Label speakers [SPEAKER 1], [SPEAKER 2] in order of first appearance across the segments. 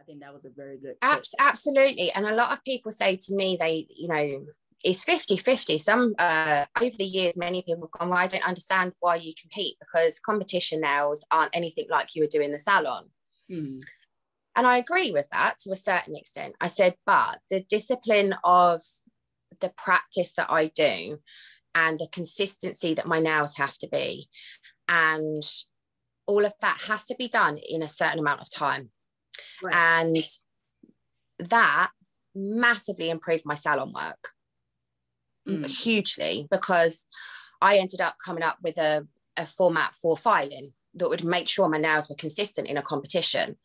[SPEAKER 1] think that was a very good tip.
[SPEAKER 2] Absolutely. And a lot of people say to me, it's 50-50. Some over the years, many people have gone, well, I don't understand why you compete, because competition nails aren't anything like you would do in the salon.
[SPEAKER 1] Mm.
[SPEAKER 2] And I agree with that to a certain extent. I said, but the discipline of the practice that I do and the consistency that my nails have to be, and all of that has to be done in a certain amount of time. Right. And that massively improved my salon work. Hugely, because I ended up coming up with a format for filing that would make sure my nails were consistent in a competition.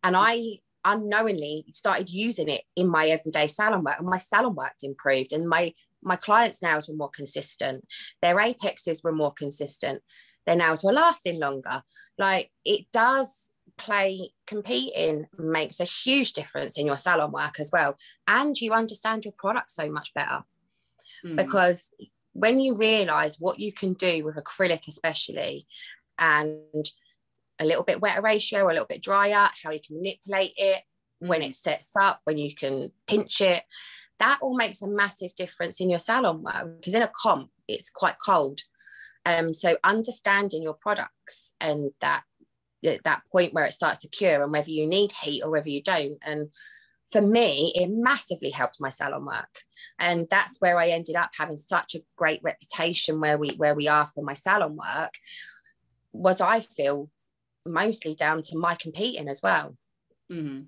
[SPEAKER 2] And I unknowingly started using it in my everyday salon work, and my salon work improved, and my clients' nails were more consistent. Their apexes were more consistent. Their nails were lasting longer. Like, it does competing makes a huge difference in your salon work as well. And you understand your product so much better. Because when you realize what you can do with acrylic, especially, and a little bit wetter ratio, a little bit drier, how you can manipulate it, when it sets up, when you can pinch it, that all makes a massive difference in your salon work, because in a comp it's quite cold. So understanding your products and that point where it starts to cure, and whether you need heat or whether you don't. And for me, it massively helped my salon work. And that's where I ended up having such a great reputation where we are for my salon work, was, I feel, mostly down to my competing as well. So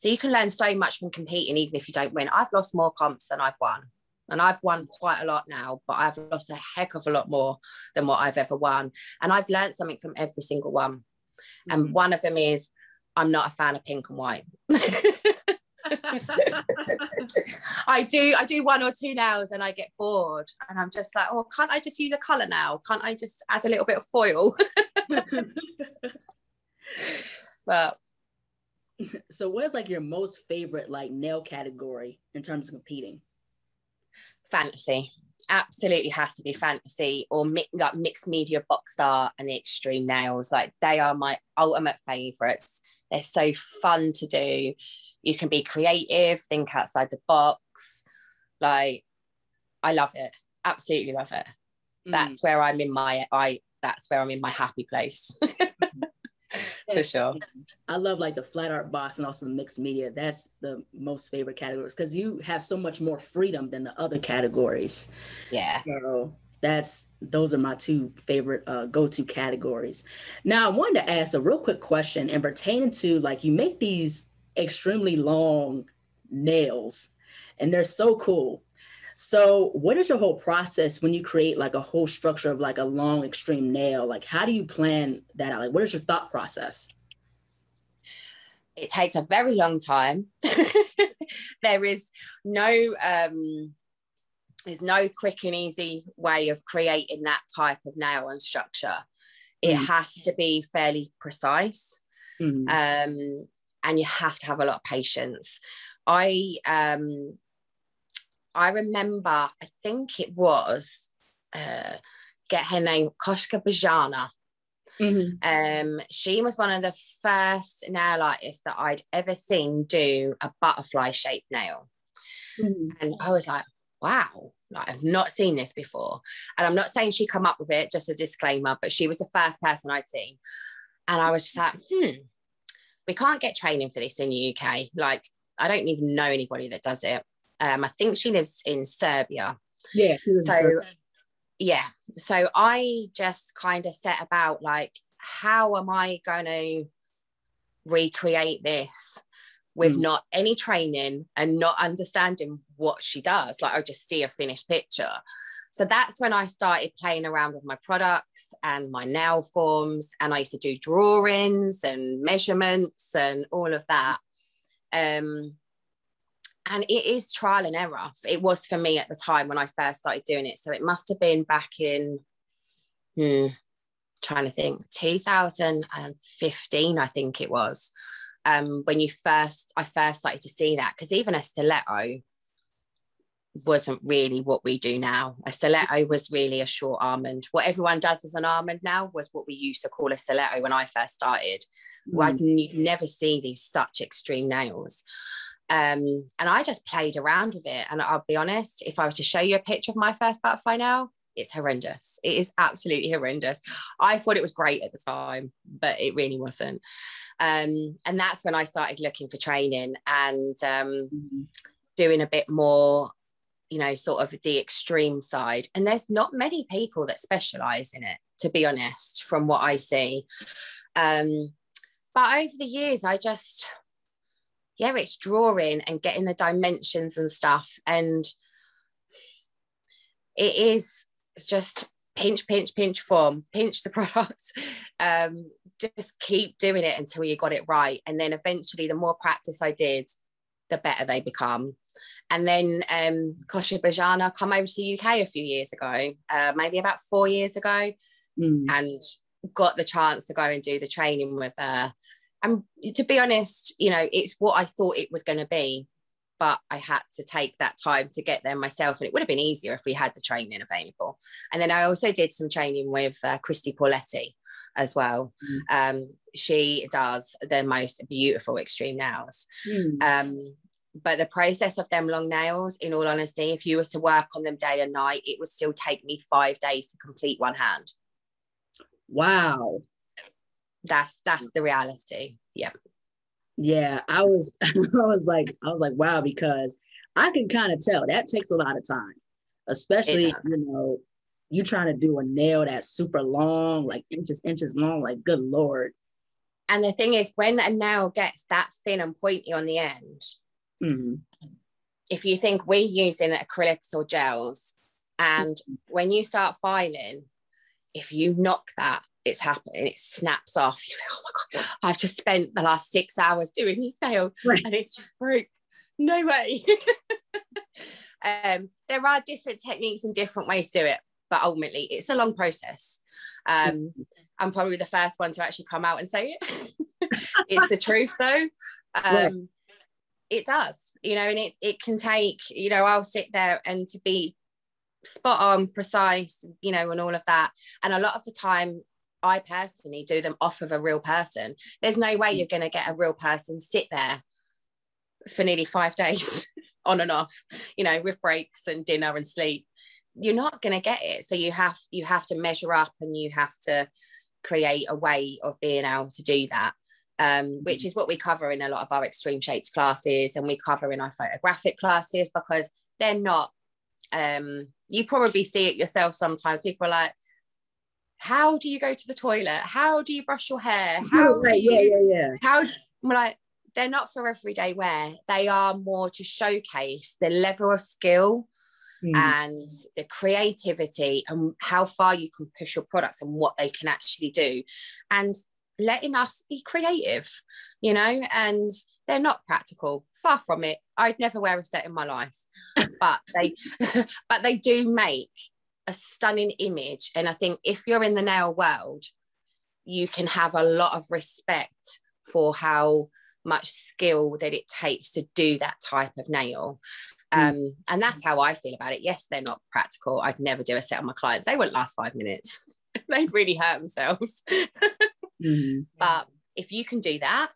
[SPEAKER 2] you can learn so much from competing, even if you don't win. I've lost more comps than I've won. And I've won quite a lot now, but I've lost a heck of a lot more than what I've ever won. And I've learned something from every single one. And one of them is, I'm not a fan of pink and white. I do one or two nails and I get bored, and I'm just like, oh, can't I just use a color now? Can't I just add a little bit of foil? But
[SPEAKER 1] so what is like your most favorite like nail category in terms of competing?
[SPEAKER 2] Fantasy. Absolutely has to be fantasy, or mixed media box art and the extreme nails. Like, they are my ultimate favorites. They're so fun to do. You can be creative, think outside the box. Like, I love it. Absolutely love it. That's where I'm in my happy place. For sure.
[SPEAKER 1] I love like the flat art box and also the mixed media. That's the most favorite categories, because you have so much more freedom than the other categories.
[SPEAKER 2] Yeah.
[SPEAKER 1] So those are my two favorite go-to categories. Now, I wanted to ask a real quick question, and pertaining to, like, you make these extremely long nails and they're so cool. So what is your whole process when you create like a whole structure of like a long extreme nail? Like, how do you plan that out? Like, what is your thought process?
[SPEAKER 2] It takes a very long time. There is there's no quick and easy way of creating that type of nail and structure. It has to be fairly precise. And you have to have a lot of patience. I remember, I think it was, get her name, Koshka Bajana. She was one of the first nail artists that I'd ever seen do a butterfly shaped nail. And I was like, wow, like, I've not seen this before. And I'm not saying she come up with it, just a disclaimer, but she was the first person I'd seen. And I was just like, we can't get training for this in the UK. Like, I don't even know anybody that does it. I think she lives in Serbia.
[SPEAKER 1] Yeah.
[SPEAKER 2] So I just kind of set about, like, how am I going to recreate this with not any training and not understanding what she does? Like, I just see a finished picture. So that's when I started playing around with my products and my nail forms, and I used to do drawings and measurements and all of that. And it is trial and error. It was for me at the time when I first started doing it. So it must have been back in, trying to think, 2015, I think it was, when I first started to see that. Because even a stiletto wasn't really what we do now. A stiletto was really a short almond. What everyone does as an almond now was what we used to call a stiletto when I first started. You'd never see these such extreme nails. And I just played around with it. And I'll be honest, if I was to show you a picture of my first butterfly nail, it's horrendous. It is absolutely horrendous. I thought it was great at the time, but it really wasn't. And that's when I started looking for training and doing a bit more, you know, sort of the extreme side. And there's not many people that specialize in it, to be honest, from what I see. But over the years, I just, it's drawing and getting the dimensions and stuff. And it's just pinch, pinch, pinch form, pinch the product. Just keep doing it until you got it right. And then eventually, the more practice I did, the better they become. And then Kosha Bajana come over to the UK a few years ago, maybe about 4 years ago, and got the chance to go and do the training with her. And to be honest, you know, it's what I thought it was going to be, but I had to take that time to get there myself. And it would have been easier if we had the training available. And then I also did some training with Christy Pauletti as well. She does the most beautiful extreme nails. But the process of them long nails, in all honesty, if you was to work on them day and night, it would still take me 5 days to complete one hand.
[SPEAKER 1] Wow.
[SPEAKER 2] That's the reality.
[SPEAKER 1] Yeah, I was like, wow, because I can kind of tell that takes a lot of time, especially, you know, you trying to do a nail that's super long, like inches long, like good Lord.
[SPEAKER 2] And the thing is, when a nail gets that thin and pointy on the end, if you think we're using acrylics or gels, and when you start filing, if you knock that, it's happening, it snaps off. You're like, oh my God, I've just spent the last 6 hours doing this nail and it's just broke. No way. There are different techniques and different ways to do it, but ultimately it's a long process. I'm probably the first one to actually come out and say it. It's the truth though. It does, you know, and it can take, you know, I'll sit there and to be spot on, precise, you know, and all of that. And a lot of the time, I personally do them off of a real person. There's no way you're going to get a real person sit there for nearly 5 days on and off, you know, with breaks and dinner and sleep. You're not going to get it. So you have to measure up, and you have to create a way of being able to do that. Which is what we cover in a lot of our extreme shapes classes, and we cover in our photographic classes, because they're not, you probably see it yourself sometimes. People are like, how do you go to the toilet? How do you brush your hair? How do you, how, I'm like, they're not for everyday wear. They are more to showcase the level of skill and the creativity and how far you can push your products and what they can actually do, and letting us be creative, you know. And they're not practical, far from it. I'd never wear a set in my life, but they do make a stunning image. And I think if you're in the nail world, you can have a lot of respect for how much skill that it takes to do that type of nail. And that's how I feel about it. Yes, they're not practical. I'd never do a set on my clients. They wouldn't last 5 minutes. They'd really hurt themselves. But if you can do that,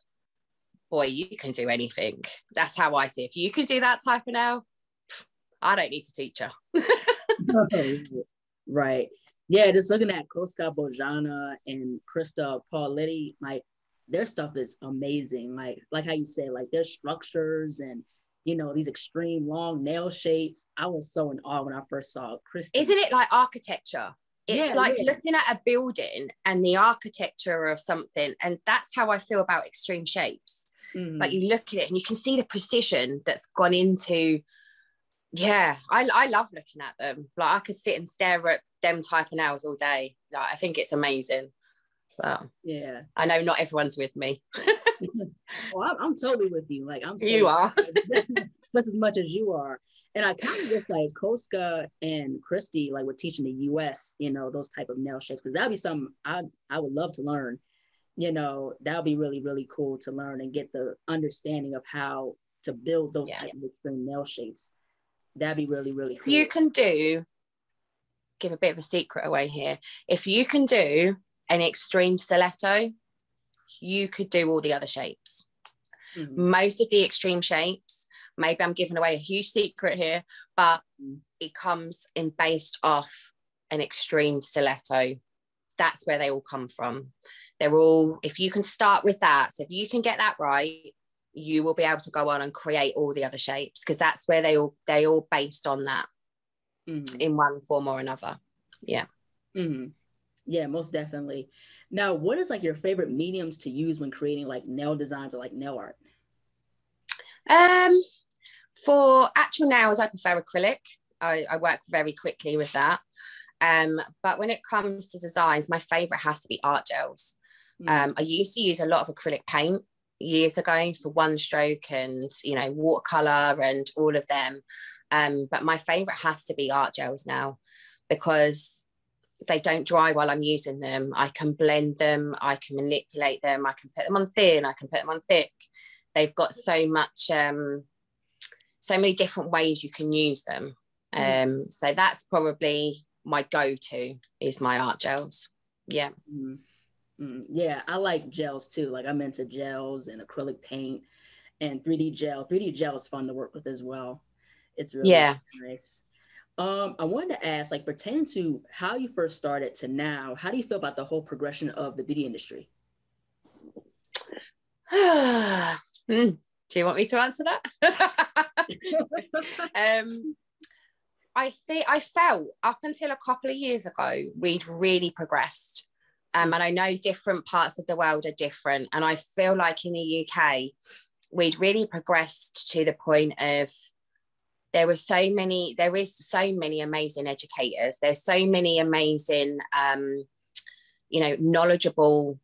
[SPEAKER 2] boy, you can do anything. That's how I see it. If you can do that type of nail, I don't need to teach you.
[SPEAKER 1] Right. Yeah, just looking at Kosha Bojana and Krista Pauletti, like their stuff is amazing. Like how you say, like their structures and, you know, these extreme long nail shapes. I was so in awe when I first saw Krista.
[SPEAKER 2] Isn't it like architecture? It's looking at a building and the architecture of something. And that's how I feel about extreme shapes. Like you look at it and you can see the precision that's gone into, I love looking at them. Like I could sit and stare at them type of nails all day. Like I think it's amazing. But
[SPEAKER 1] yeah,
[SPEAKER 2] I know not everyone's with me.
[SPEAKER 1] Well, I'm totally with you. Like
[SPEAKER 2] you are
[SPEAKER 1] just as much as you are. And I kind of wish like Kosha and Christy like were teaching the US, you know, those type of nail shapes, because that'd be something I would love to learn. You know, that would be really, really cool to learn and get the understanding of how to build those type of extreme nail shapes. That'd be really, really
[SPEAKER 2] If
[SPEAKER 1] cool.
[SPEAKER 2] you can give a bit of a secret away here, if you can do an extreme stiletto, you could do all the other shapes. Most of the extreme shapes, maybe I'm giving away a huge secret here, but it comes in based off an extreme stiletto. That's where they all come from. They're all, if you can start with that, so if you can get that right, you will be able to go on and create all the other shapes, because that's where they all based on that in one form or another. Yeah.
[SPEAKER 1] Yeah, most definitely. Now, what is like your favorite mediums to use when creating like nail designs or like nail art?
[SPEAKER 2] For actual nails, I prefer acrylic. I work very quickly with that. But when it comes to designs, my favorite has to be art gels. I used to use a lot of acrylic paint years ago for one stroke and, you know, watercolor and all of them. But my favorite has to be art gels now, because they don't dry while I'm using them. I can blend them, I can manipulate them, I can put them on thin, I can put them on thick. They've got so many different ways you can use them. So that's probably my go-to, is my art gels. Yeah.
[SPEAKER 1] Yeah, I like gels too. Like I'm into gels and acrylic paint and 3D gel. 3D gel is fun to work with as well. It's really nice. I wanted to ask, like, pertaining to how you first started to now, how do you feel about the whole progression of the beauty industry?
[SPEAKER 2] Do you want me to answer that? I felt up until a couple of years ago, we'd really progressed. And I know different parts of the world are different. And I feel like in the UK, we'd really progressed to the point of there is so many amazing educators. There's so many amazing, knowledgeable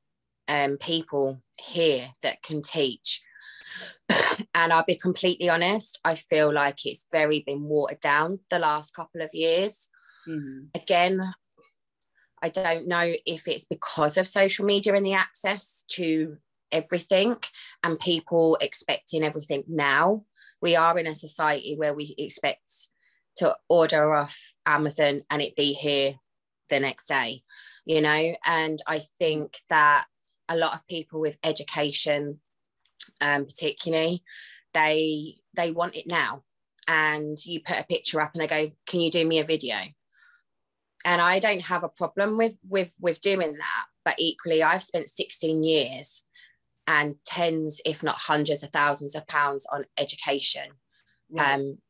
[SPEAKER 2] people here that can teach. And I'll be completely honest, I feel like it's been watered down the last couple of years. Again, I don't know if it's because of social media and the access to everything and people expecting everything now. We are in a society where we expect to order off Amazon and it be here the next day, you know. And I think that a lot of people with education, particularly, they want it now. And you put a picture up and they go, can you do me a video? And I don't have a problem with doing that. But equally, I've spent 16 years and tens, if not hundreds of thousands of pounds on education, and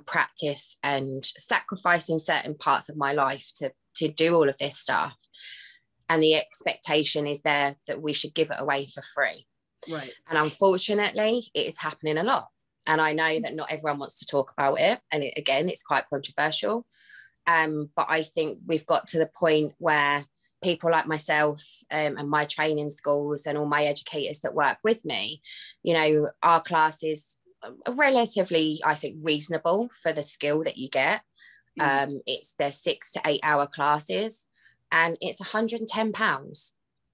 [SPEAKER 2] practice, and sacrificing certain parts of my life to do all of this stuff. And the expectation is there that we should give it away for free.
[SPEAKER 1] Right.
[SPEAKER 2] And unfortunately, it is happening a lot. And I know that not everyone wants to talk about it. And it's quite controversial. But I think we've got to the point where people like myself, and my training schools and all my educators that work with me, you know, our classes are relatively, I think, reasonable for the skill that you get. They're 6 to 8 hour classes and it's £110.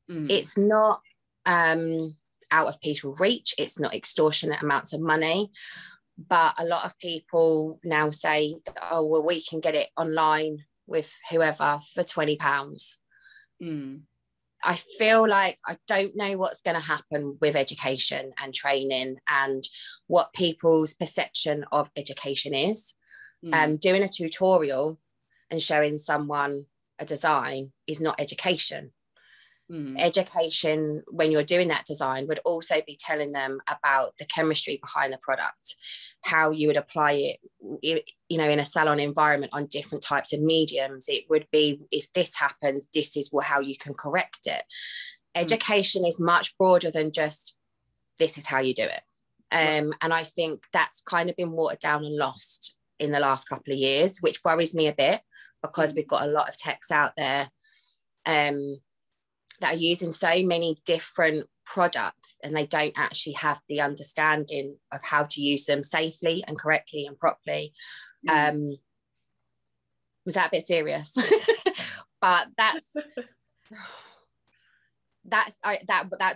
[SPEAKER 2] It's not out of people's reach. It's not extortionate amounts of money. But a lot of people now say, oh, well, we can get it online with whoever for £20. I feel like I don't know what's going to happen with education and training and what people's perception of education is. Doing a tutorial and showing someone a design is not education. Education, when you're doing that design, would also be telling them about the chemistry behind the product, how you would apply it, you know, in a salon environment on different types of mediums. It would be, if this happens, this is how you can correct it. Education is much broader than just this is how you do it. And I think that's kind of been watered down and lost in the last couple of years, which worries me a bit, because we've got a lot of techs out there that are using so many different products and they don't actually have the understanding of how to use them safely and correctly and properly. Was that a bit serious? But that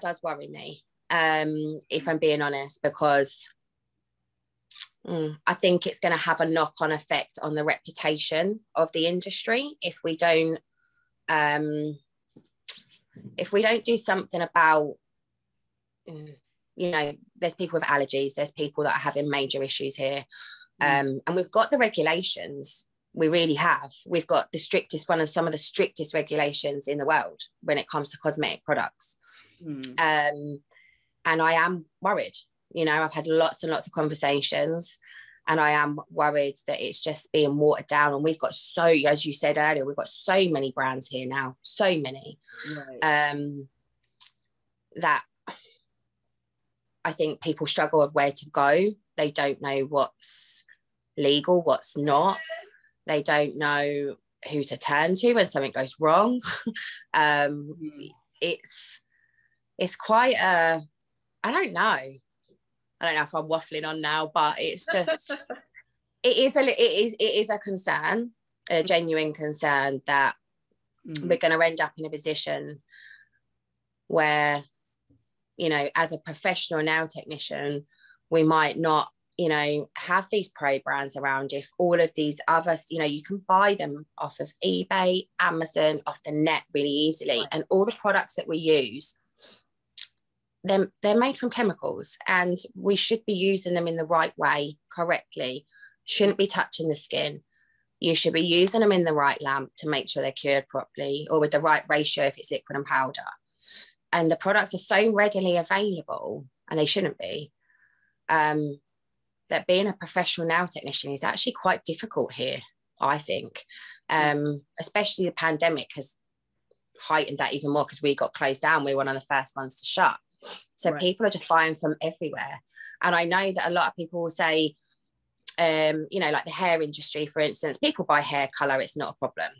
[SPEAKER 2] does worry me, if I'm being honest, because I think it's going to have a knock-on effect on the reputation of the industry if we don't do something about, there's people with allergies, there's people that are having major issues here, and we've got the regulations. We really have. We've got some of the strictest regulations in the world when it comes to cosmetic products. And I am worried. I've had lots and lots of conversations, and I am worried that it's just being watered down. And we've got as you said earlier, we've got so many brands here now, so many, that I think people struggle with where to go. They don't know what's legal, what's not. They don't know who to turn to when something goes wrong. It's quite I don't know if I'm waffling on now, but it's just it is a concern, a genuine concern, that we're going to end up in a position where, as a professional nail technician, we might not, have these pro brands around if all of these others, you can buy them off of eBay, Amazon, off the net really easily. And all the products that we use, they're made from chemicals, and we should be using them in the right way, correctly. Shouldn't be touching the skin. You should be using them in the right lamp to make sure they're cured properly, or with the right ratio if it's liquid and powder. And the products are so readily available, and they shouldn't be, that being a professional nail technician is actually quite difficult here, I think. Especially the pandemic has heightened that even more, because we got closed down. We were one of the first ones to shut. So people are just buying from everywhere. And I know that a lot of people will say, like the hair industry, for instance, people buy hair color, it's not a problem,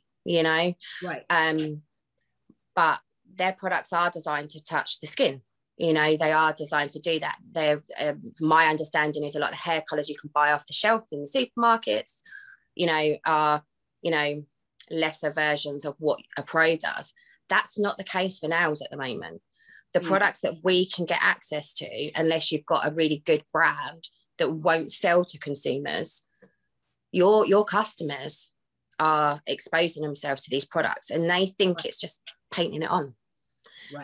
[SPEAKER 2] but their products are designed to touch the skin. They are designed to do that. My understanding is a lot of the hair colors you can buy off the shelf in the supermarkets, are, lesser versions of what a pro does. That's not the case for nails at the moment. The products that we can get access to, unless you've got a really good brand that won't sell to consumers, your customers are exposing themselves to these products, and they think it's just painting it on.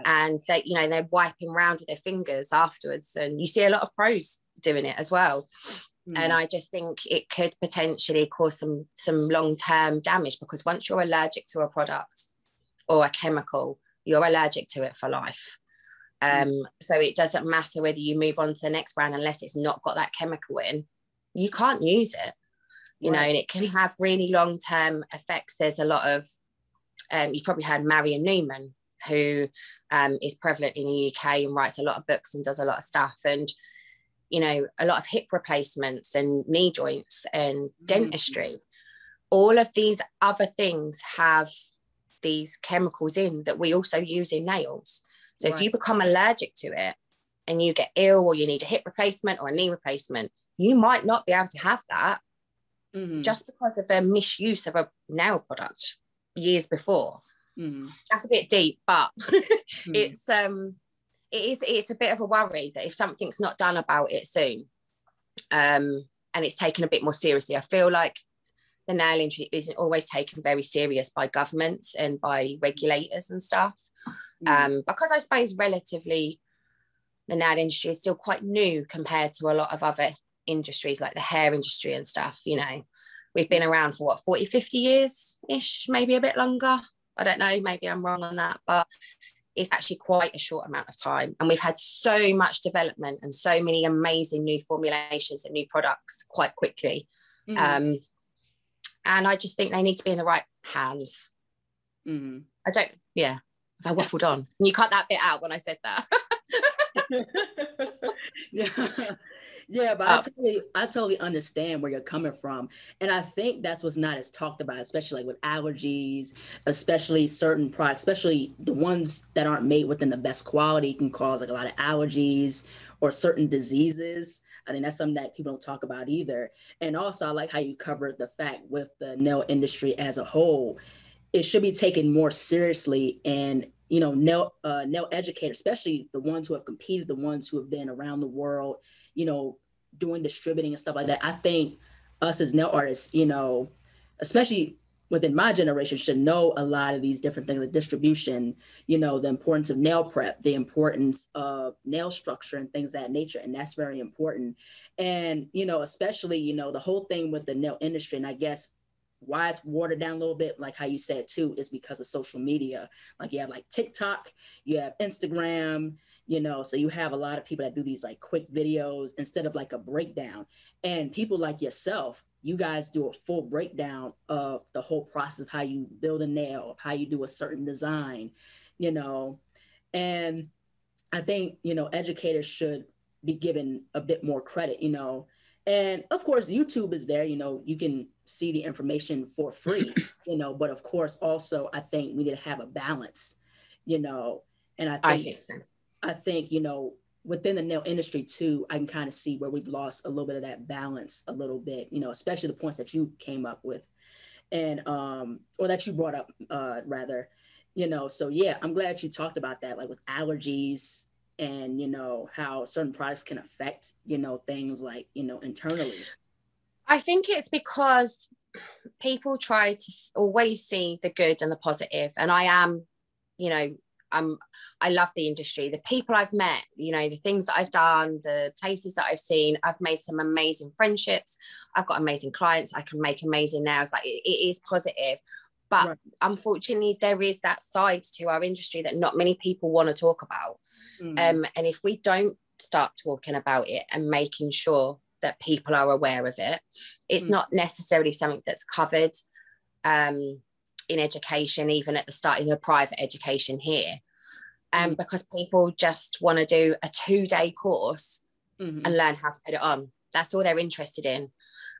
[SPEAKER 2] And they're wiping around with their fingers afterwards, and you see a lot of pros doing it as well. And I just think it could potentially cause some long-term damage, because once you're allergic to a product or a chemical, you're allergic to it for life. So it doesn't matter whether you move on to the next brand, unless it's not got that chemical in, you can't use it, and it can have really long-term effects. There's a lot of, you've probably heard Marion Newman, who is prevalent in the UK and writes a lot of books and does a lot of stuff. And, a lot of hip replacements and knee joints and dentistry, all of these other things have these chemicals in that we also use in nails. So if you become allergic to it and you get ill, or you need a hip replacement or a knee replacement, you might not be able to have that just because of a misuse of a nail product years before. That's a bit deep, but it's a bit of a worry that if something's not done about it soon, and it's taken a bit more seriously, I feel like the nail industry isn't always taken very serious by governments and by regulators and stuff. Because I suppose relatively the nail industry is still quite new compared to a lot of other industries like the hair industry and stuff. We've been around for 40, 50 years ish, maybe a bit longer. I don't know, maybe I'm wrong on that, but it's actually quite a short amount of time. And we've had so much development and so many amazing new formulations and new products quite quickly. And I just think they need to be in the right hands. I waffled on. Can you cut that bit out when I said that?
[SPEAKER 1] But I totally understand where you're coming from. And I think that's what's not as talked about, especially like with allergies, especially certain products, especially the ones that aren't made within the best quality, can cause like a lot of allergies or certain diseases. I think that's something that people don't talk about either. And also I like how you covered the fact with the nail industry as a whole, it should be taken more seriously. And nail educators, especially the ones who have competed, the ones who have been around the world, doing distributing and stuff like that, I think us as nail artists, especially within my generation, should know a lot of these different things, like distribution, the importance of nail prep, the importance of nail structure and things of that nature. And that's very important. And, especially, the whole thing with the nail industry, and I guess why it's watered down a little bit, like how you said too, is because of social media. Like you have like TikTok, you have Instagram, so you have a lot of people that do these like quick videos instead of like a breakdown. And people like yourself, you guys do a full breakdown of the whole process of how you build a nail, of how you do a certain design, and I think, educators should be given a bit more credit, and of course, YouTube is there, you can see the information for free, but of course, also, I think we need to have a balance, and
[SPEAKER 2] I think so.
[SPEAKER 1] I think, within the nail industry too, I can kind of see where we've lost a little bit of that balance a little bit, especially the points that you came up with and, or that you brought up, rather, so yeah, I'm glad you talked about that, like with allergies and, how certain products can affect, things like, internally.
[SPEAKER 2] I think it's because people try to always see the good and the positive. And I am, I love the industry, the people I've met, the things that I've done, the places that I've seen. I've made some amazing friendships. I've got amazing clients. I can make amazing nails. Like it is positive. But right. Unfortunately, there is that side to our industry that not many people want to talk about. And if we don't start talking about it and making sure that people are aware of it, it's not necessarily something that's covered in education, even at the start in the private education here. Because people just want to do a 2-day course and learn how to put it on. That's all they're interested in.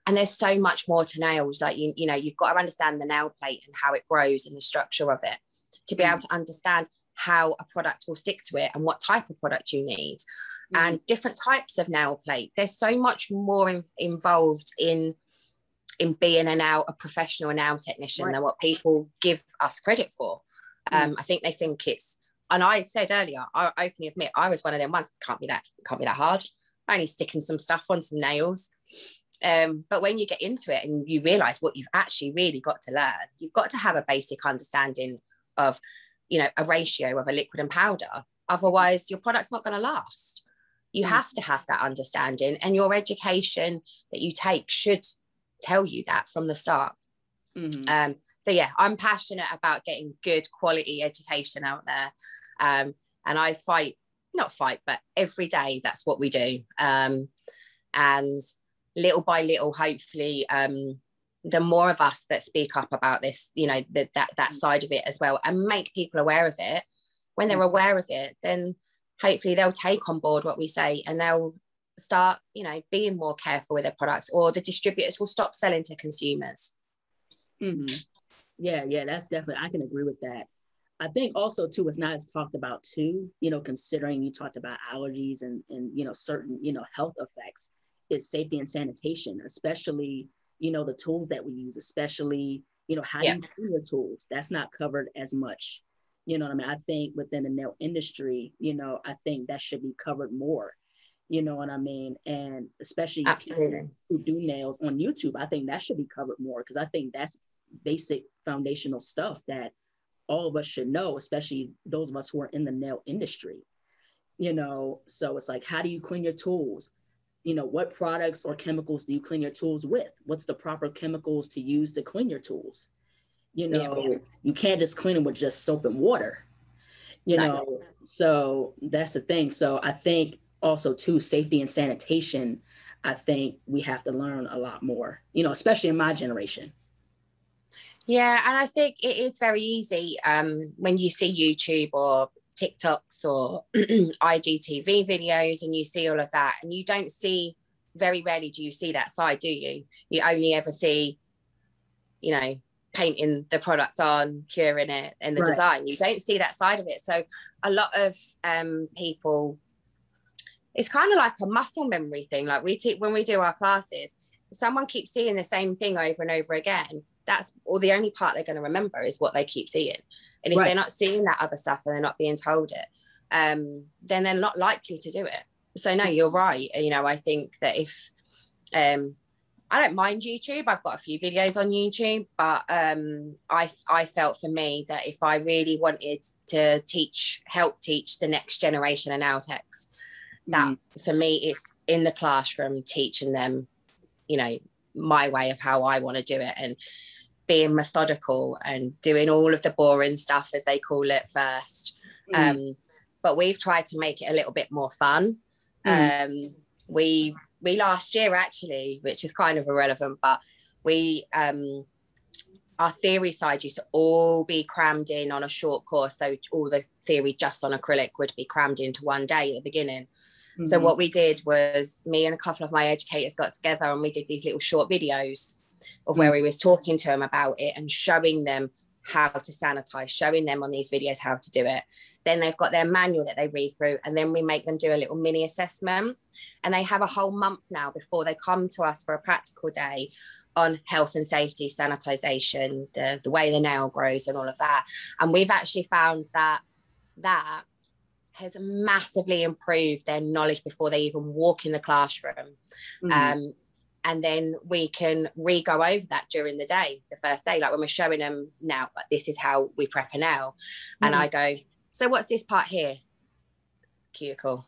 [SPEAKER 2] And there's so much more to nails. Like, you've got to understand the nail plate and how it grows and the structure of it to be able to understand how a product will stick to it and what type of product you need and different types of nail plate. There's so much more involved in being a professional nail technician than what people give us credit for. I think they think it's, and I said earlier, I openly admit I was one of them ones. Can't be that hard. Only sticking some stuff on some nails. But when you get into it and you realize what you've actually really got to learn, you've got to have a basic understanding of, a ratio of a liquid and powder. Otherwise, your product's not going to last. You have to have that understanding, and your education that you take should tell you that from the start. So yeah, I'm passionate about getting good quality education out there. And I but every day that's what we do. And little by little, hopefully, the more of us that speak up about this, that side of it as well, and make people aware of it. When they're aware of it, then hopefully they'll take on board what we say and they'll start, being more careful with their products, or the distributors will stop selling to consumers.
[SPEAKER 1] Yeah, that's definitely, I can agree with that. I think also too, what's not as talked about too, considering you talked about allergies and certain, health effects, is safety and sanitation, especially, the tools that we use, especially, how do you clean your tools? That's not covered as much. You know what I mean? I think within the nail industry, I think that should be covered more. You know what I mean? And especially
[SPEAKER 2] Absolutely.
[SPEAKER 1] Who do nails on YouTube, I think that should be covered more, because I think that's basic foundational stuff that all of us should know, especially those of us who are in the nail industry. So it's like, how do you clean your tools? What products or chemicals do you clean your tools with? What's the proper chemicals to use to clean your tools? You can't just clean them with just soap and water, so that's the thing. So I think also too, safety and sanitation, I think we have to learn a lot more, especially in my generation.
[SPEAKER 2] Yeah, and I think it is very easy when you see YouTube or TikToks or IGTV videos and you see all of that, and you don't see, very rarely do you see that side, do you? You only ever see, painting the product on, curing it, and the design. You don't see that side of it. So a lot of people, it's kind of like a muscle memory thing. Like when we do our classes, someone keeps seeing the same thing over and over again. That's or the only part they're going to remember is what they keep seeing. And if they're not seeing that other stuff and they're not being told it, then they're not likely to do it. So no, you're right. You know, I think that if I don't mind YouTube. I've got a few videos on YouTube, but I felt for me that if I really wanted to help teach the next generation of nail techs, that for me it's in the classroom, teaching them, you know, my way of how I want to do it, and being methodical and doing all of the boring stuff, as they call it, first. But we've tried to make it a little bit more fun. We last year, actually, which is kind of irrelevant, but we our theory side used to all be crammed in on a short course. So all the theory just on acrylic would be crammed into one day at the beginning. So what we did was, me and a couple of my educators got together and we did these little short videos of where we was talking to them about it and showing them how to sanitize, showing them on these videos how to do it. Then they've got their manual that they read through, and then we make them do a little mini assessment, and they have a whole month now before they come to us for a practical day on health and safety, sanitization, the way the nail grows and all of that. And we've actually found that has massively improved their knowledge before they even walk in the classroom. And then we can re-go over that during the day, the first day, like when we're showing them now, like, this is how we prep a nail. And I go, so what's this part here? Cuticle,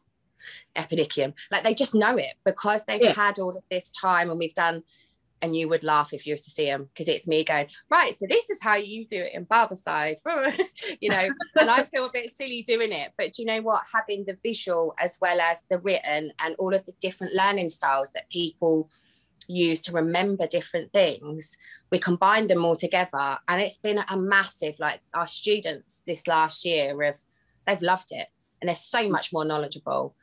[SPEAKER 2] epidicium. Like, they just know it because they've had all of this time, and we've done, and you would laugh if you were to see them, because it's me going, right, so this is how you do it in Barbicide, you know, and I feel a bit silly doing it. But do you know what? Having the visual as well as the written and all of the different learning styles that people use to remember different things, we combine them all together, and it's been a massive, like, our students this last year they've loved it, and they're so much more knowledgeable.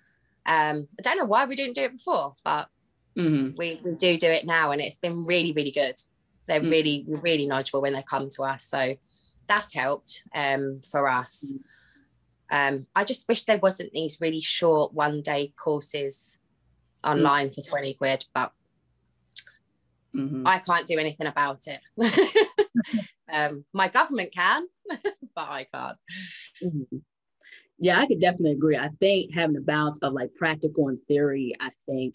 [SPEAKER 2] I don't know why we didn't do it before, but we do it now, and it's been really, really good. They're really, really knowledgeable when they come to us, so that's helped for us. I just wish there wasn't these really short one-day courses online for 20 quid, but I can't do anything about it. My government can, but I can't.
[SPEAKER 1] Yeah, I could definitely agree. I think having a balance of like practical and theory, I think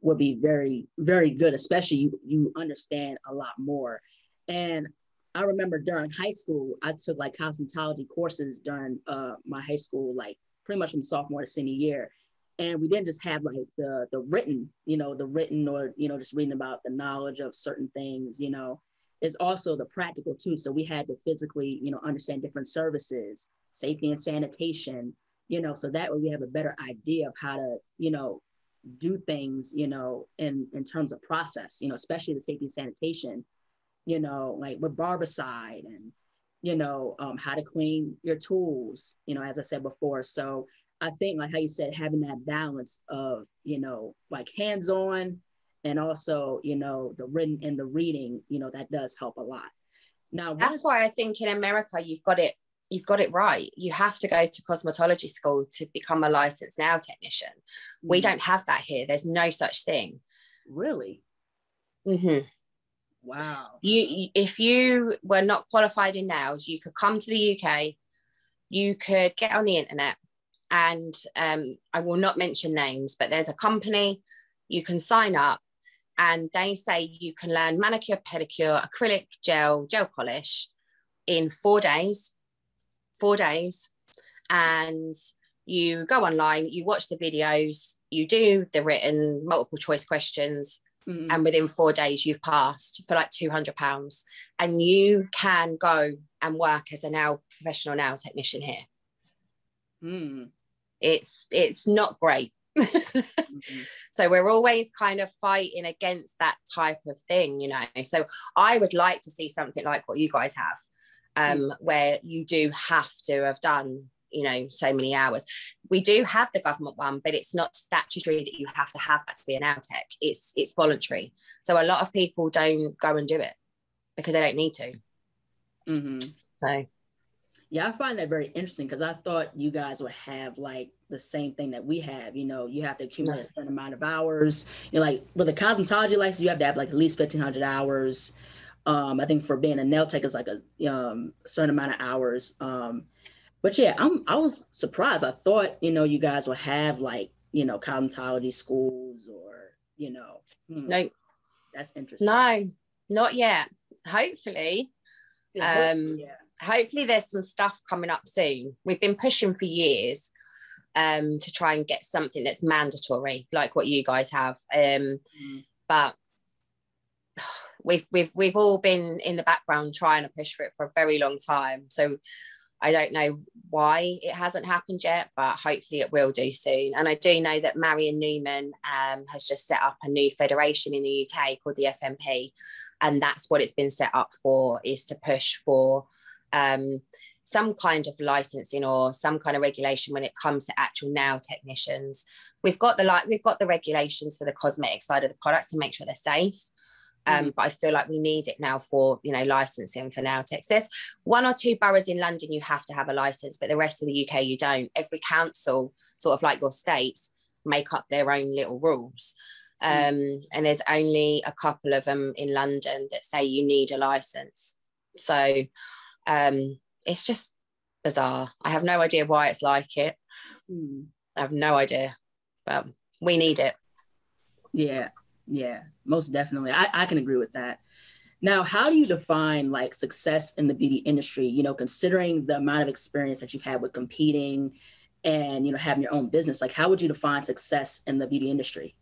[SPEAKER 1] would be very, very good, especially you understand a lot more. And I remember during high school, I took like cosmetology courses during my high school, like pretty much from sophomore to senior year. And we didn't just have like the written, or, just reading about the knowledge of certain things, it's also the practical too. So we had to physically, understand different services, safety and sanitation, so that way we have a better idea of how to, do things, in terms of process, especially the safety and sanitation, like with barbicide and, how to clean your tools, as I said before. So I think, like how you said, having that balance of, like hands-on and also, the written and the reading, that does help a lot. Now,
[SPEAKER 2] that's why I think in America, you've got it right. You have to go to cosmetology school to become a licensed nail technician. We don't have that here. There's no such thing.
[SPEAKER 1] Really? Wow.
[SPEAKER 2] If you were not qualified in nails, you could come to the UK, you could get on the internet, and I will not mention names, but there's a company, you can sign up, and they say you can learn manicure, pedicure, acrylic, gel polish in 4 days. 4 days, and you go online, you watch the videos, you do the written multiple choice questions, and within 4 days you've passed for like £200, and you can go and work as a professional nail technician here. It's not great. So we're always kind of fighting against that type of thing, so I would like to see something like what you guys have, where you do have to have done, so many hours. We do have the government one, but it's not statutory that you have to have that to be an nail tech. It's voluntary. So a lot of people don't go and do it because they don't need to. So
[SPEAKER 1] yeah, I find that very interesting, because I thought you guys would have like the same thing that we have. You have to accumulate a certain amount of hours. Like with a cosmetology license, you have to have like at least 1,500 hours. I think for being a nail tech is like a certain amount of hours. But yeah, I was surprised. I thought, you guys would have like, cosmetology schools or,
[SPEAKER 2] No,
[SPEAKER 1] that's interesting.
[SPEAKER 2] no, not yet. Hopefully.
[SPEAKER 1] Yeah.
[SPEAKER 2] Hopefully there's some stuff coming up soon. We've been pushing for years to try and get something that's mandatory, like what you guys have. But we've all been in the background trying to push for it for a very long time. So I don't know why it hasn't happened yet, but hopefully it will do soon. And I do know that Marion Newman has just set up a new federation in the UK called the FMP. And that's what it's been set up for, is to push for some kind of licensing or some kind of regulation when it comes to actual nail technicians. We've got the regulations for the cosmetic side of the products to make sure they're safe. But I feel like we need it now for, licensing for nail techs. There's 1 or 2 boroughs in London you have to have a license, but the rest of the UK you don't. Every council, sort of like your states, make up their own little rules. And there's only a couple of them in London that say you need a license. So it's just bizarre. I have no idea why it's like it. I have no idea, but we need it.
[SPEAKER 1] Yeah, most definitely. I can agree with that. Now, how do you define like success in the beauty industry, considering the amount of experience that you've had with competing and, having your own business? Like, how would you define success in the beauty industry?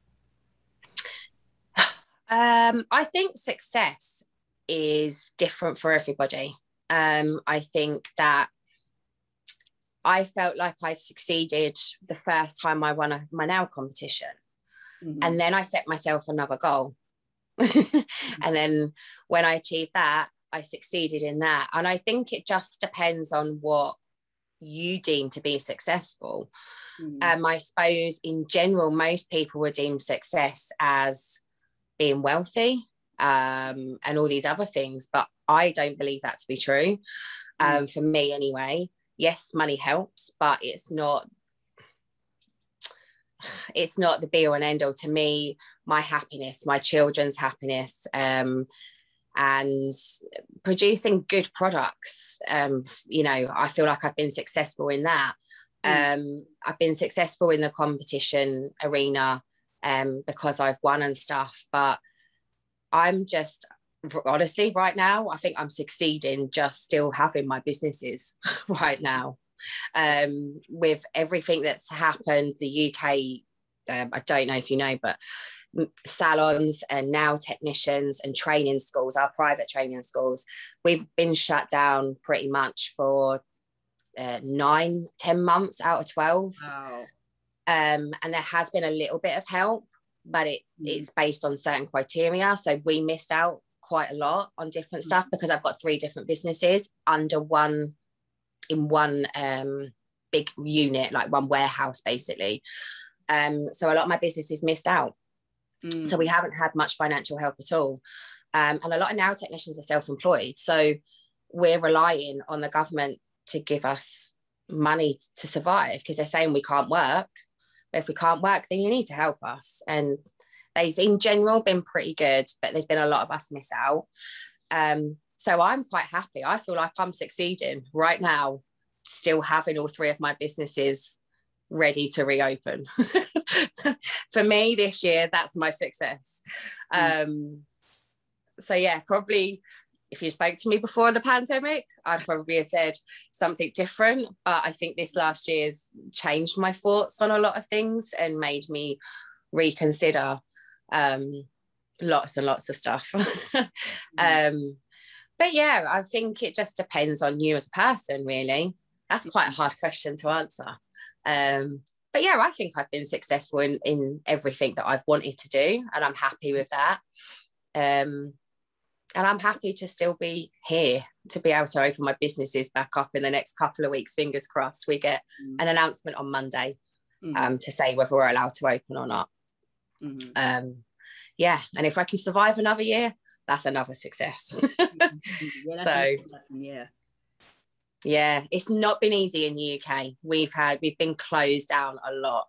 [SPEAKER 2] I think success is different for everybody. I think that I felt like I succeeded the first time I won my nail competition. And then I set myself another goal. And then when I achieved that, I succeeded in that. And I think it just depends on what you deem to be successful. I suppose in general, most people would deem success as being wealthy and all these other things. But I don't believe that to be true. For me anyway. Yes, money helps, but it's not the be all and end all. To me, my happiness, my children's happiness, and producing good products, I feel like I've been successful in that. I've been successful in the competition arena because I've won and stuff, but I'm just, honestly, right now, I think I'm succeeding just still having my businesses right now. With everything that's happened, the UK, I don't know if you know, but salons and nail technicians and training schools, our private training schools, we've been shut down pretty much for 9-10 months out of 12.
[SPEAKER 1] Wow.
[SPEAKER 2] And there has been a little bit of help, but it's based on certain criteria. So we missed out quite a lot on different stuff because I've got 3 different businesses under one big unit, like one warehouse basically. So a lot of my businesses missed out. So we haven't had much financial help at all. And a lot of nail technicians are self-employed. So we're relying on the government to give us money to survive because they're saying we can't work. But if we can't work, then you need to help us. And they've in general been pretty good, but there's been a lot of us miss out. So I'm quite happy. I feel like I'm succeeding right now, still having all 3 of my businesses ready to reopen. For me this year, that's my success. So yeah, probably if you spoke to me before the pandemic, I'd probably have said something different. But I think this last year's changed my thoughts on a lot of things and made me reconsider lots and lots of stuff. But yeah, I think it just depends on you as a person, really. That's quite a hard question to answer. But yeah, I think I've been successful in everything that I've wanted to do, and I'm happy with that. And I'm happy to still be here to be able to open my businesses back up in the next couple of weeks. Fingers crossed we get an announcement on Monday to say whether we're allowed to open or not. Yeah, and if I can survive another year, that's another success. Yeah, it's not been easy in the UK. We've been closed down a lot.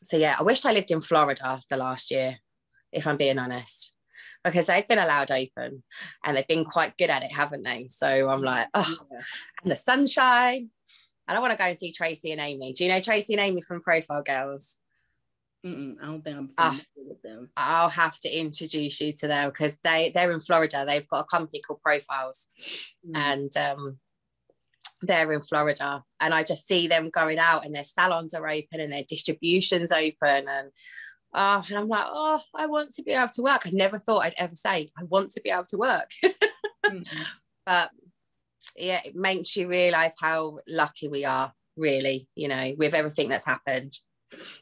[SPEAKER 2] So yeah, I wish I lived in Florida the last year, if I'm being honest, because they've been allowed open and they've been quite good at it, haven't they? So I'm like, and the sunshine. And I want to go and see Tracy and Amy. Do you know Tracy and Amy from Profile Girls?
[SPEAKER 1] I don't think I'm familiar with them.
[SPEAKER 2] I'll have to introduce you to them because they're in Florida. They've got a company called Profiles, and they're in Florida. And I just see them going out, and their salons are open and their distribution's open, and I'm like, I want to be able to work. I never thought I'd ever say I want to be able to work. But yeah, it makes you realize how lucky we are, really, you know, with everything that's happened,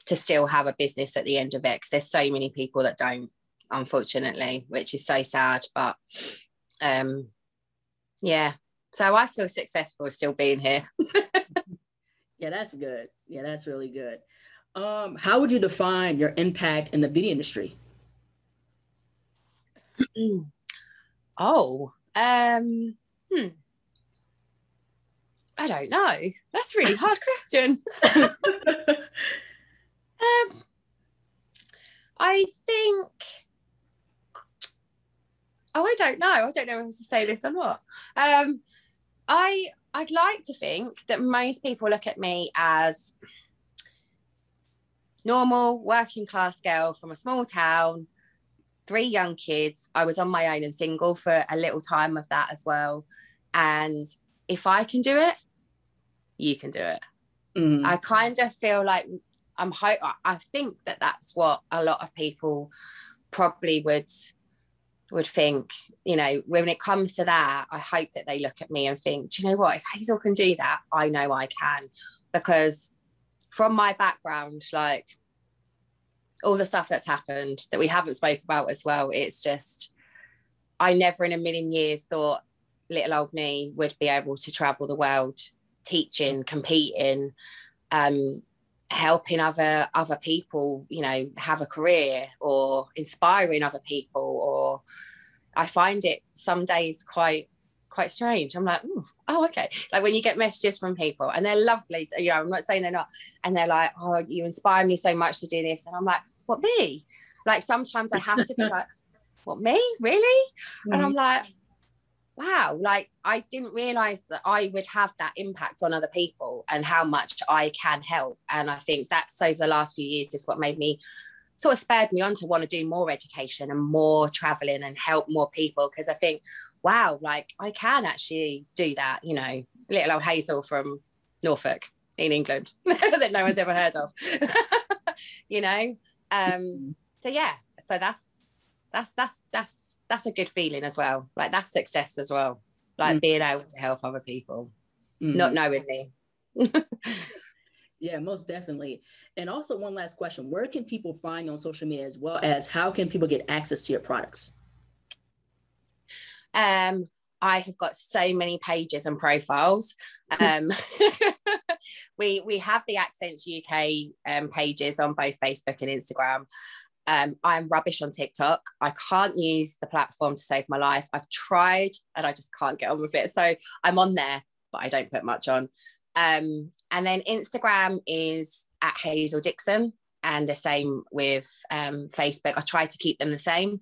[SPEAKER 2] to still have a business at the end of it, because there's so many people that don't, unfortunately, which is so sad. But yeah, so I feel successful still being here.
[SPEAKER 1] Yeah, that's good. Yeah, that's really good. How would you define your impact in the beauty industry?
[SPEAKER 2] I don't know. That's a really hard question. I think, I don't know. I don't know if to say this or not. I'd like to think that most people look at me as normal working class girl from a small town, 3 young kids. I was on my own and single for a little time of that as well. And if I can do it, you can do it. I kind of feel like I think that that's what a lot of people probably would think, you know, when it comes to that. I hope that they look at me and think, do you know what, if Hazel can do that, I know I can. Because from my background, like all the stuff that's happened that we haven't spoken about as well, it's just, I never in a million years thought little old me would be able to travel the world teaching, competing, helping other people, you know, have a career, or inspiring other people. Or I find it some days quite strange. I'm like, oh, okay. Like when you get messages from people and they're lovely, you know, I'm not saying they're not, and they're like, oh, you inspire me so much to do this. And I'm like, what, me? Like sometimes I have to be like, what, me? Really? And I'm like, wow, like I didn't realize that I would have that impact on other people and how much I can help. And I think that's over the last few years is what made me sort of spurred me on to want to do more education and more traveling and help more people. Because I think, wow, like I can actually do that, you know, little old Hazel from Norfolk in England that no one's ever heard of, you know. So yeah, so that's a good feeling as well. Like that's success as well. Like being able to help other people, not knowingly.
[SPEAKER 1] Yeah, most definitely. And also one last question, where can people find you on social media, as well as how can people get access to your products?
[SPEAKER 2] I have got so many pages and profiles. We have the Akzentz UK pages on both Facebook and Instagram. I'm rubbish on TikTok. I can't use the platform to save my life. I've tried and I just can't get on with it. So I'm on there, but I don't put much on. And then Instagram is at Hazel Dixon, and the same with Facebook. I try to keep them the same.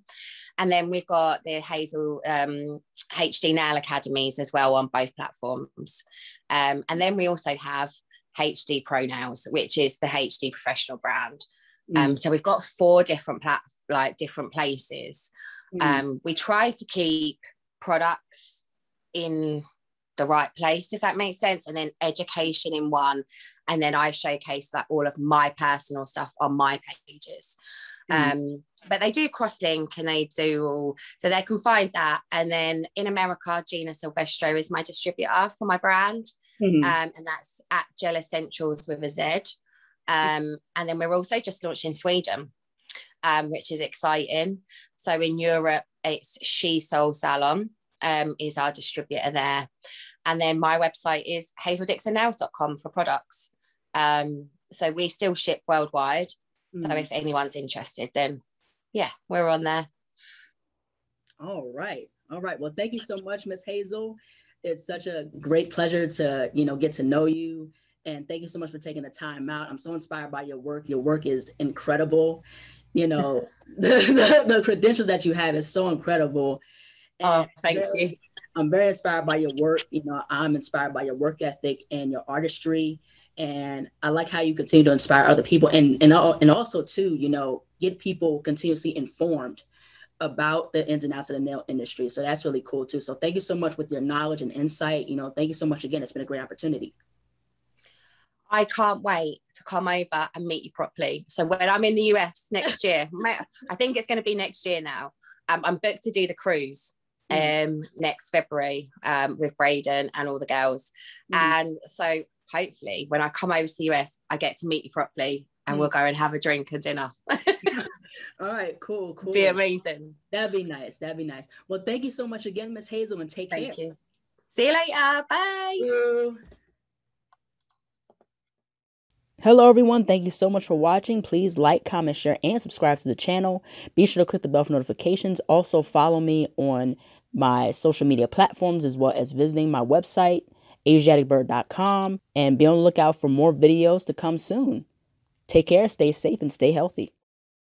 [SPEAKER 2] And then we've got the Hazel HD Nail Academies as well on both platforms. And then we also have HD Pro Nails, which is the HD professional brand. So we've got 4 different different places. We try to keep products in the right place, if that makes sense, and then education in one, and then I showcase that all of my personal stuff on my pages. But they do cross-link, and they do all, so they can find that. And then in America, Gina Silvestro is my distributor for my brand, and that's at Gel Essentials with a Z. And then we're also just launched in Sweden, which is exciting. So in Europe, it's She Soul Salon is our distributor there. And then my website is hazeldixonnails.com for products. So we still ship worldwide. So if anyone's interested, then yeah, we're on there.
[SPEAKER 1] All right. Well, thank you so much, Miss Hazel. It's such a great pleasure to, get to know you. And thank you so much for taking the time out. I'm so inspired by your work. Your work is incredible. The credentials that you have is so incredible.
[SPEAKER 2] Oh,
[SPEAKER 1] And
[SPEAKER 2] thank you.
[SPEAKER 1] I'm very inspired by your work. You know, I'm inspired by your work ethic and your artistry. And I like how you continue to inspire other people, and also too, you know, get people continuously informed about the ins and outs of the nail industry. So that's really cool too. So thank you so much with your knowledge and insight. You know, thank you so much again. It's been a great opportunity.
[SPEAKER 2] I can't wait to come over and meet you properly. So when I'm in the US next year, I think it's going to be next year now. I'm booked to do the cruise next February with Braden and all the girls. And so hopefully when I come over to the US, I get to meet you properly and we'll go and have a drink and dinner.
[SPEAKER 1] All right, cool.
[SPEAKER 2] Be amazing.
[SPEAKER 1] That'd be nice. Well, thank you so much again, Miss Hazel, and take care.
[SPEAKER 2] Thank you. See you later. Bye.
[SPEAKER 1] Hello, everyone. Thank you so much for watching. Please like, comment, share, and subscribe to the channel. Be sure to click the bell for notifications. Also, follow me on my social media platforms, as well as visiting my website, ASIATAHBIRD.com, and be on the lookout for more videos to come soon. Take care, stay safe, and stay healthy.